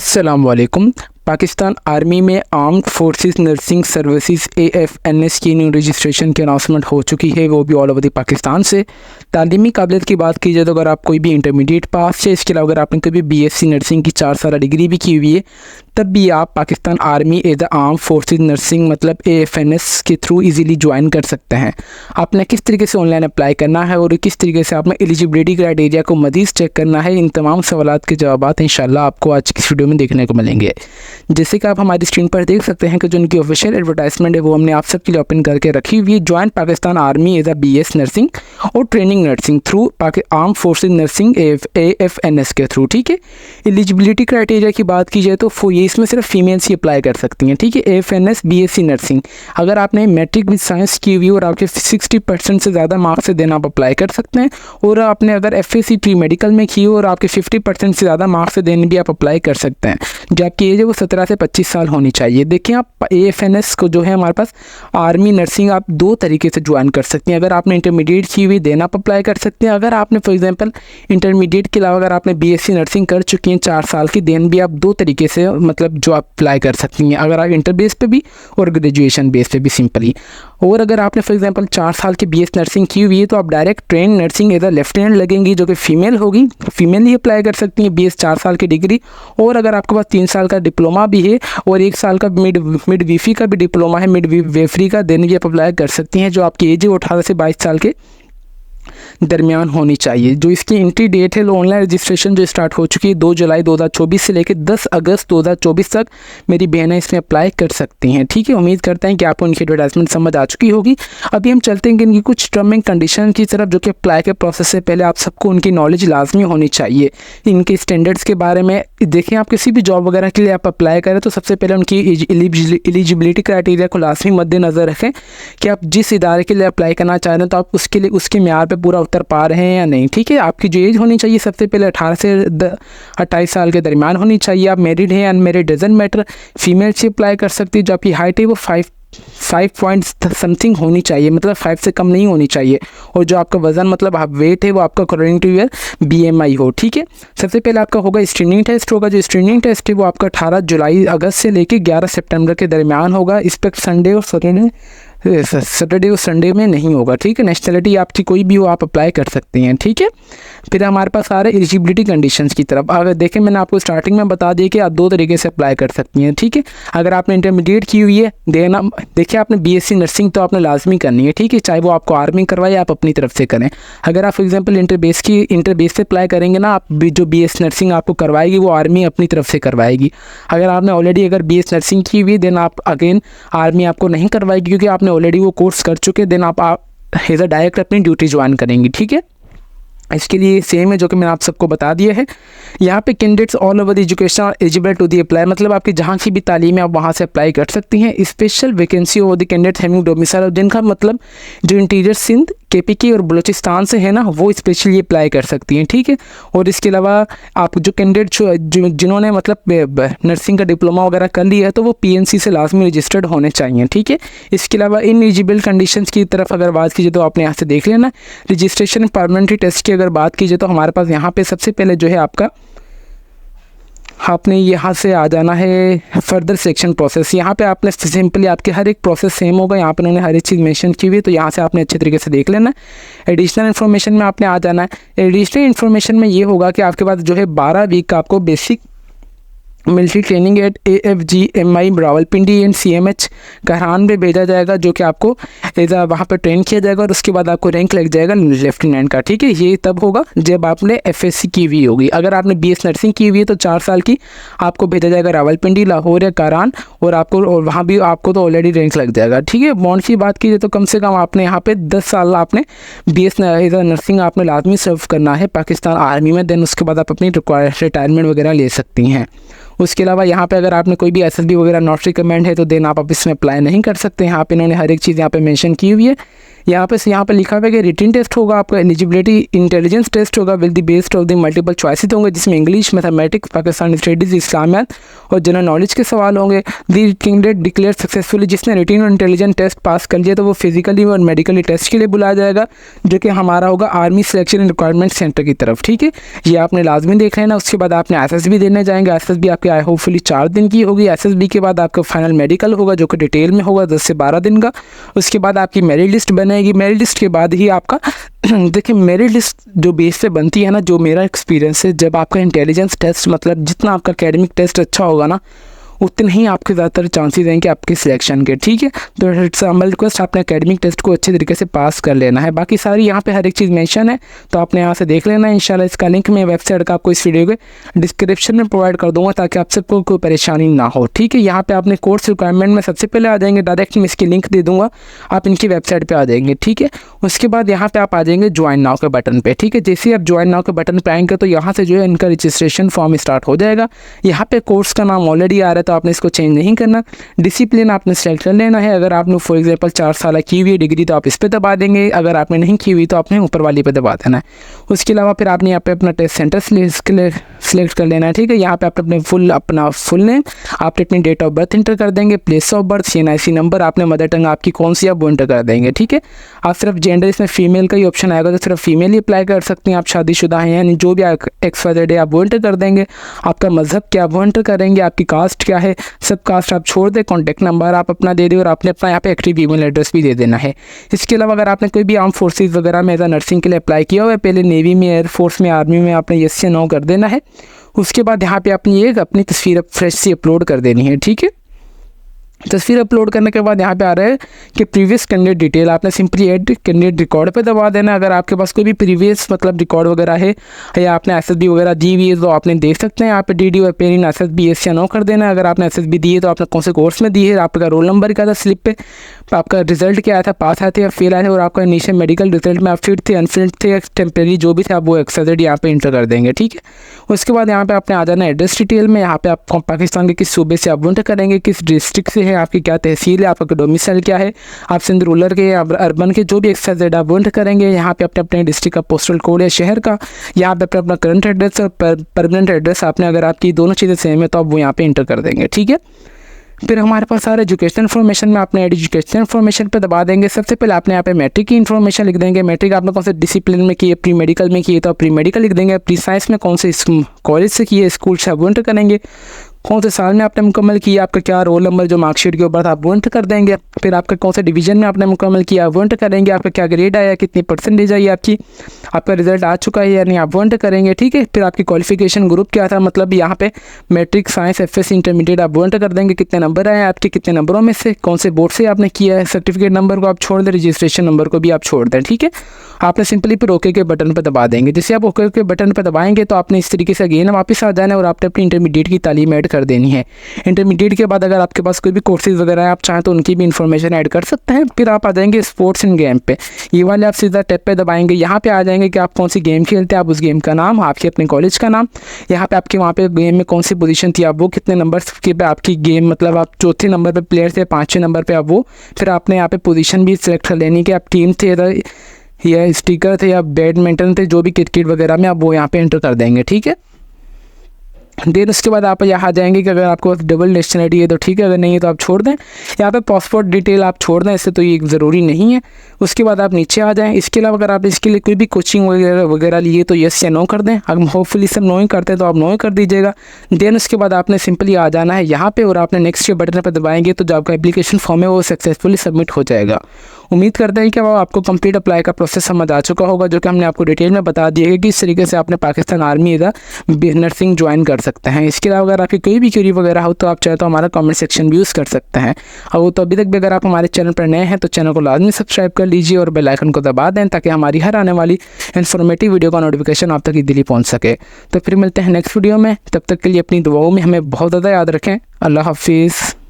अस्सलाम वालेकुम। पाकिस्तान आर्मी में armed forces nursing services AFNS की न्यू रजिस्ट्रेशन की अनाउंसमेंट हो चुकी है, वो भी ऑल ओवर द पाकिस्तान से। तालीमी काबिलियत की बात की जाए तो अगर आप कोई भी इंटरमीडिएट पास है, इसके अलावा अगर आपने कोई भी BSc नर्सिंग की 4 साल डिग्री भी की हुई है, तब भी आप Pakistan army as the armed forces nursing मतलब AFNS के थ्रू इजीली ज्वाइन कर सकते हैं। आपने किस तरीके से ऑनलाइन अप्लाई करना है और किस तरीके से आपने एलिजिबिलिटी क्राइटेरिया को मज़ीद चेक करना है, इन तमाम सवालात के जवाब इंशाल्लाह आपको आज की वीडियो में देखने को मिलेंगे। जैसे कि आप हमारी स्क्रीन पर देख सकते हैं कि जो उनकी ऑफिशियल एडवर्टाइजमेंट है वो हमने आप सबके लिए ओपन करके रखी हुई है। Join Pakistan army as a BS nursing और training nursing through arm forces nursing AFNS के थ्रू। ठीक है, एलिजिबिलिटी क्राइटेरिया की बात की जाए तो ये इसमें सिर्फ फीमेल्स ही अप्लाई कर सकती हैं। ठीक है, AFNS BSc नर्सिंग अगर आपने मैट्रिक विद साइंस की हुई और आपके 60% से ज़्यादा मार्क्स से देना आप अप्लाई कर सकते हैं, और आपने अगर FAC प्री मेडिकल में की हो और आपके 50% से ज़्यादा मार्क्स से देने भी आप अप्लाई कर सकते हैं। जो आपकी एज है वो 17 से 25 साल होनी चाहिए। देखिए, आप AFNS को जो है हमारे पास आर्मी नर्सिंग आप 2 तरीके से ज्वाइन कर सकते हैं। अगर आपने इंटरमीडिएट की हुई देन आप अप्लाई कर सकते हैं। अगर आपने फॉर एग्जांपल इंटरमीडिएट के अलावा अगर आपने BSc नर्सिंग कर चुकी हैं 4 साल की, देन भी आप 2 तरीके से मतलब जो आप अप्लाई कर सकती हैं। अगर आप इंटर बेस पे भी और ग्रेजुएशन बेस पे भी सिंपली। और अगर आपने फॉर एग्जांपल 4 साल की BS नर्सिंग की हुई है तो आप direct train nursing as a lieutenant लगेंगी, जो कि फीमेल होगी। फीमेल ही अप्लाई कर सकती हैं BS 4 साल की डिग्री। और अगर आपके पास 3 साल का डिप्लोमा भी है और 1 साल का मिड वीफी का भी डिप्लोमा है, मिड वेफरी का, देन भी आप अप्लाई कर सकती हैं। जो आपकी एज है वो 18 से 22 साल के दरमियान होनी चाहिए। जो इसकी एंट्री डेट है, ऑनलाइन रजिस्ट्रेशन जो स्टार्ट हो चुकी है 2 जुलाई 2024 से लेकर 10 अगस्त 2024 तक मेरी बहनें इसमें अप्लाई कर सकती हैं। ठीक है, उम्मीद करते हैं कि आपको उनकी एडवर्टाइजमेंट समझ आ चुकी होगी। अभी हम चलते हैं कि इनकी कुछ टर्म एंड कंडीशन की तरफ, जो कि अप्लाई के प्रोसेस से पहले आप सबको उनकी नॉलेज लाजमी होनी चाहिए। इनके स्टैंडर्ड्स के बारे में देखें, आप किसी भी जॉब वगैरह के लिए आप अप्लाई करें तो सबसे पहले उनकी एलिजिबिलिटी क्राइटेरिया को लाजमी मद्देनज़र रखें कि आप जिस इदारे के लिए अप्लाई करना चाह रहे हैं तो आप उसके लिए उसके म्यार पर पूरा उतर पा रहे हैं या नहीं। ठीक है, आपकी जो एज होनी चाहिए सबसे पहले 18 से 28 साल के दरमियान होनी चाहिए। आप मैरिड हैं अनमैरिड डजेंट मैटर। फीमेल से अप्लाई कर सकती है। जो आपकी हाइट है वो 5 पॉइंट समथिंग होनी चाहिए, मतलब 5 से कम नहीं होनी चाहिए। और जो आपका वजन मतलब आप वेट है वो आपका अकॉर्डिंग टू योर BMI हो। ठीक है, सबसे पहले आपका होगा स्क्रीनिंग टेस्ट होगा। जो स्क्रीनिंग टेस्ट है वो आपका 18 जुलाई अगस्त से लेकर 11 सितंबर के दरमियान होगा। इस पर सैटरडे और संडे में नहीं होगा। ठीक है, नेशनलिटी आपकी कोई भी हो आप अप्लाई कर सकते हैं। ठीक है, फिर हमारे पास आ रहे हैं एलिजिबिलिटी कंडीशंस की तरफ। अगर देखें, मैंने आपको स्टार्टिंग में बता दिया कि आप 2 तरीके से अप्लाई कर सकती हैं। ठीक है, अगर आपने इंटरमीडिएट की हुई है देना, देखिए आपने BSc नर्सिंग तो आपने लाजमी करनी है। ठीक है, चाहे वो आपको आर्मी करवाए आप अपनी तरफ से करें। अगर आप फॉर एग्जाम्पल इंटर बेस से अप्लाई करेंगे ना, आप जो BS नर्सिंग आपको करवाएगी वो आर्मी अपनी तरफ से करवाएगी। अगर आपने ऑलरेडी अगर BS नर्सिंग की हुई देन आप अगेन आर्मी आपको नहीं करवाएगी, क्योंकि आपने ऑलरेडी वो कोर्स कर चुके, देन आप एज अ डायरेक्ट अपनी ड्यूटी ज्वाइन करेंगी। ठीक है, इसके लिए सेम है जो कि मैंने आप सबको बता दिया है। यहाँ पे candidates all over the education are eligible to the apply, मतलब आपकी जहाँ की भी तालीम है आप वहाँ से अप्लाई कर सकती हैं। Special vacancy of the candidate having domicile, जिनका मतलब जो इंटीरियर सिंध KPK और बलूचिस्तान से है ना, वो स्पेशली अप्लाई कर सकती हैं। ठीक है, और इसके अलावा आप जो कैंडिडेट जिन्होंने मतलब नर्सिंग का डिप्लोमा वगैरह कर लिया है तो वो PNC से लाजमी रजिस्टर्ड होने चाहिए। ठीक है, इसके अलावा इन एलिजिबल कंडीशंस की तरफ अगर बात कीजिए तो आपने यहाँ से देख लेना। रजिस्ट्रेशन परमानेंट टेस्ट की अगर बात कीजिए तो हमारे पास यहाँ पे सबसे पहले जो है आपने यहाँ से आ जाना है फर्दर सिलेक्शन प्रोसेस। यहाँ पे आपने सिंपली आपके हर एक प्रोसेस सेम होगा। यहाँ पे उन्होंने हर एक चीज़ मेंशन की हुई है, तो यहाँ से आपने अच्छे तरीके से देख लेना है। एडिशनल इन्फॉर्मेशन में आपने आ जाना है। एडिशनल इन्फॉर्मेशन में ये होगा कि आपके पास जो है 12 वीक का आपको basic military training at AFGMI Rawalpindi and CMH कहरान में भेजा जाएगा, जो कि आपको एजा वहाँ पर ट्रेन किया जाएगा और उसके बाद आपको रैंक लग जाएगा लेफ्टिनेंट का। ठीक है, ये तब होगा जब आपने FSC की हुई होगी। अगर आपने BS नर्सिंग की हुई है तो 4 साल की आपको भेजा जाएगा रावलपिंडी, लाहौर या कहरान, और वहाँ भी आपको तो ऑलरेडी रैंक लग जाएगा। ठीक है, बॉन्ड की बात कीजिए तो कम से कम आपने यहाँ पर 10 साल आपने BS नर्सिंग आपने लाजमी सर्व करना है पाकिस्तान आर्मी में। देन उसके बाद आप अपनी रिटायरमेंट वगैरह ले सकती हैं। उसके अलावा यहाँ पे अगर आपने कोई भी SSB वगैरह नॉट रिकमेंड है तो देन आप इसमें अप्लाई नहीं कर सकते। यहाँ पे इन्होंने हर एक चीज़ यहाँ पे मेंशन की हुई है। यहाँ पे लिखा हुआ है कि रिटन टेस्ट होगा, आपका एलिजिबिलिटी इंटेलिजेंस टेस्ट होगा will the based of the multiple choices होंगे, जिसमें इंग्लिश, मैथमेटिक्स, पाकिस्तानी स्टडीज़, इस्लामियात और जनरल नॉलेज के सवाल होंगे। दी कैंडिडेट डिक्लेयर सक्सेसफुली, जिसने रिटन और इंटेलिजेंस टेस्ट पास कर लिया तो वो फिजिकली और मेडिकली टेस्ट के लिए बुलाया जाएगा, जो कि हमारा होगा army selection and requirement centre की तरफ। ठीक है, ये आपने लाजमी देख लेना। उसके बाद आपने SSB देने जाएंगे। SSB आपके आई होपफुली 4 दिन की होगी। SSB के बाद आपका फाइनल मेडिकल होगा, जो कि डिटेल में होगा 10 से 12 दिन का। उसके बाद आपकी मेरिट लिस्ट बनेगी। मेरिट लिस्ट के बाद ही आपका देखिए, मेरिट लिस्ट जो बेस पे बनती है ना, जो मेरा एक्सपीरियंस है, जब आपका इंटेलिजेंस टेस्ट मतलब जितना आपका एकेडमिक टेस्ट अच्छा होगा ना, उतने ही आपके ज़्यादातर चांसेस हैं कि आपके सिलेक्शन के। ठीक है, तो इट्स हम्बल रिक्वेस्ट, आपने एकेडमिक टेस्ट को अच्छे तरीके से पास कर लेना है। बाकी सारी यहाँ पे हर एक चीज़ मेंशन है, तो आपने यहाँ से देख लेना है। इंशाल्लाह इसका लिंक मैं वेबसाइट का आपको इस वीडियो के डिस्क्रिप्शन में प्रोवाइड कर दूँगा, ताकि आप सबको कोई परेशानी ना हो। ठीक है, यहाँ पर आपने कोर्स रिक्वायरमेंट में सबसे पहले आ जाएंगे, डायरेक्ट मैं इसकी लिंक दे दूँगा, आप इनकी वेबसाइट पर आ जाएंगे। ठीक है, उसके बाद यहाँ पर आप आ जाएंगे ज्वाइन नाउ के बटन पर। ठीक है, जैसे ही आप ज्वाइन नाउ के बटन पर आएंगे तो यहाँ से जो है इनका रजिस्ट्रेशन फॉर्म स्टार्ट हो जाएगा। यहाँ पर कोर्स का नाम ऑलरेडी आ रहा है, तो आपने इसको चेंज नहीं करना। डिसिप्लिन आपने सेलेक्ट कर लेना है। अगर आपने फॉर एग्जांपल 4 साल की हुई डिग्री तो आप इस पे दबा देंगे, अगर आपने नहीं की हुई तो आपने ऊपर वाली पे दबा देना है। उसके अलावा फिर आपने यहाँ पे अपना टेस्ट सेंटर सेलेक्ट कर लेना है। ठीक है, यहाँ पे आप अपना फुल नेम, आपने अपनी डेट ऑफ बर्थ इंटर कर देंगे, place of birth, CNIC number, आपने मदर टंग आपकी कौन सी आप वो इंटर कर देंगे। ठीक है, आप सिर्फ जेंडर इसमें फीमेल का ही ऑप्शन आएगा, तो सिर्फ फीमेल ही अप्लाई कर सकते हैं। आप शादीशुदा हैं यानी जो भी XYZ है आप वो इंटर कर देंगे। आपका मजहब क्या वो इंटर करेंगे, आपकी कास्ट क्या है, सब कास्ट आप छोड़ दें। कॉन्टैक्ट नंबर आप अपना दे दें और आपने अपना यहाँ पे एक्टिव ईमेल एड्रेस भी दे देना है। इसके अलावा अगर आपने कोई भी आर्म फोर्सेस वगैरह में एज अ नर्सिंग के लिए अप्लाई किया हुआ है, पहले नेवी में, एयरफोर्स में, आर्मी में, आपने येस या नो कर देना है। उसके बाद यहाँ पे अपनी तस्वीर फ्रेश से अपलोड कर देनी है। ठीक है, तस्वीर अपलोड करने के बाद यहाँ पे आ रहा है कि प्रीवियस कैंडिडेट डिटेल, आपने सिंपली ऐड कैंडिडेट रिकॉर्ड पे दबा देना है। अगर आपके पास कोई भी प्रीवियस मतलब रिकॉर्ड वगैरह है या आपने SSB वगैरह दी हुई है तो आपने देख सकते हैं। यहाँ पे DD और पेरिन SSB yes या नो कर देना है। अगर आपने SSB दी है तो आपने कौन से कोर्स में दी है, आपका रोल नंबर क्या था स्लिप पे, आपका रिजल्ट क्या आया था, पास आए थे या फेल आए थे, और आपका इनिशियल मेडिकल रिजल्ट में आप फिट थे, अनफिट थे, टेम्परेरी जो भी थे, आप वो XYZ यहाँ पे इंटर कर देंगे। ठीक है, उसके बाद यहाँ पे आपने आ जाना एड्रेस डिटेल में। यहाँ पे आप पाकिस्तान के किस सूबे से आप इंटर करेंगे, किस डिस्ट्रिक्ट से है, आपकी क्या तहसील है, आपका डोमिसाइल क्या है, आप सिंध रूरल के या अर्बन के, जो भी XYZ आप इंटर करेंगे। यहाँ पे अपने डिस्ट्रिक्ट का पोस्टल कोड या शहर का, यहाँ पे अपना करंट एड्रेस और परमानेंट एड्रेस, आपने अगर आपकी दोनों चीज़ें सेम है तो आप वो यहाँ पे इंटर कर देंगे। ठीक है, फिर हमारे पास सारे एजुकेशन इन्फॉर्मेशन में आपने एजुकेशन इन्फॉर्मेशन पे दबा देंगे। सबसे पहले आपने यहाँ पे मैट्रिक की इन्फॉर्मेशन लिख देंगे। मैट्रिक आपने कौन से डिसिप्लिन में किए, प्री मेडिकल में किए तो आप प्री मेडिकल लिख देंगे। प्री साइंस में कौन से कॉलेज से किए, स्कूल से आप वो इंटर करेंगे। कौन से साल में आपने मुकम्मल किया, आपका क्या रोल नंबर जो मार्कशीट के ऊपर था आप वो इंटर कर देंगे। फिर आपका कौन से डिवीजन में आपने मुकम्मल किया वो इंटर करेंगे। आपका क्या ग्रेड आया, कितनी परसेंटेज आई आपकी, आपका रिजल्ट आ चुका है या नहीं, आप वो इंटर करेंगे। ठीक है, फिर आपकी क्वालिफिकेशन ग्रुप क्या था, मतलब यहाँ पे मैट्रिक, साइंस, FSC, इंटरमीडिएट आप वो इंटर कर देंगे। कितने नंबर आए आपके, कितने नंबरों में से, कौन से बोर्ड से आपने किया है, सर्टिफिकेट नंबर को आप छोड़ दें, रजिस्ट्रेशन नंबर को भी आप छोड़ दें। ठीक है, आपने सिंपली फिर ओके के बटन पर दबा देंगे। जैसे आप ओके के बटन पर दबाएंगे तो आपने इस तरीके से अगेन वापस आ जाना है और आपने अपनी इंटरमीडिएट की तालीम ऐड कर देनी है। इंटरमीडिएट के बाद अगर आपके पास कोई भी कोर्सेज वगैरह है, आप चाहें तो उनकी भी इन्फॉर्मेशन ऐड कर सकते हैं। फिर आप आ जाएंगे स्पोर्ट्स एंड गेम पे, ये वाले आप सीधा टैब पे दबाएंगे। यहाँ पे आ जाएंगे कि आप कौन सी गेम खेलते हैं, आप उस गेम का नाम, आपके अपने कॉलेज का नाम, यहाँ पे आपके वहाँ पे गेम में कौन सी पोजीशन थी, आप वो कितने नंबर के पे आपकी गेम, मतलब आप चौथे नंबर पे प्लेयर थे, 5वें नंबर पे आप वो। फिर आपने यहाँ पे पोजीशन भी सिलेक्ट कर लेनी कि आप टीम थे या स्टिकर थे या बैडमिंटन थे, जो भी क्रिकेट वगैरह में आप वो यहाँ पे एंटर कर देंगे। ठीक है, देन उसके बाद आप यहाँ आ जाएंगे कि अगर आपको डबल नेशनलिटी है तो ठीक है, अगर नहीं है तो आप छोड़ दें। यहाँ पे पासपोर्ट डिटेल आप छोड़ दें, इससे तो ये ज़रूरी नहीं है। उसके बाद आप नीचे आ जाएं। इसके अलावा अगर आप इसके लिए कोई भी कोचिंग वगैरह लिए तो येस या नो कर दें। अगर होपफुली सब नो ही करते हैं तो आप नो ही कर दीजिएगा। देन उसके बाद आपने सिंपली आ जाना है यहाँ पर और आपने नेक्स्ट के बटन पर दबाएंगे तो जो आपका एप्लीकेशन फॉर्म है वो सक्सेसफुली सबमिट हो जाएगा। उम्मीद करते हैं कि वो आपको कंप्लीट अप्लाई का प्रोसेस समझ आ चुका होगा, जो कि हमने आपको डिटेल में बता दिया है कि इस तरीके से आपने पाकिस्तान आर्मी का नर्सिंग ज्वाइन कर सकते हैं। इसके अलावा अगर आपकी कोई भी क्वेरी वगैरह हो तो आप चाहे तो हमारा कमेंट सेक्शन भी यूज़ कर सकते हैं। और वो तो अभी तक भी अगर आप हमारे चैनल पर नए हैं तो चैनल को लाजमी सब्सक्राइब कर लीजिए और बेल आइकन को दबा दें ताकि हमारी हर आने वाली इन्फॉर्मेटिव वीडियो का नोटिफिकेशन आप तक ईज़िली पहुँच सके। तो फिर मिलते हैं नेक्स्ट वीडियो में, तब तक के लिए अपनी दुआओं में हमें बहुत ज़्यादा याद रखें। अल्लाह हाफिज़।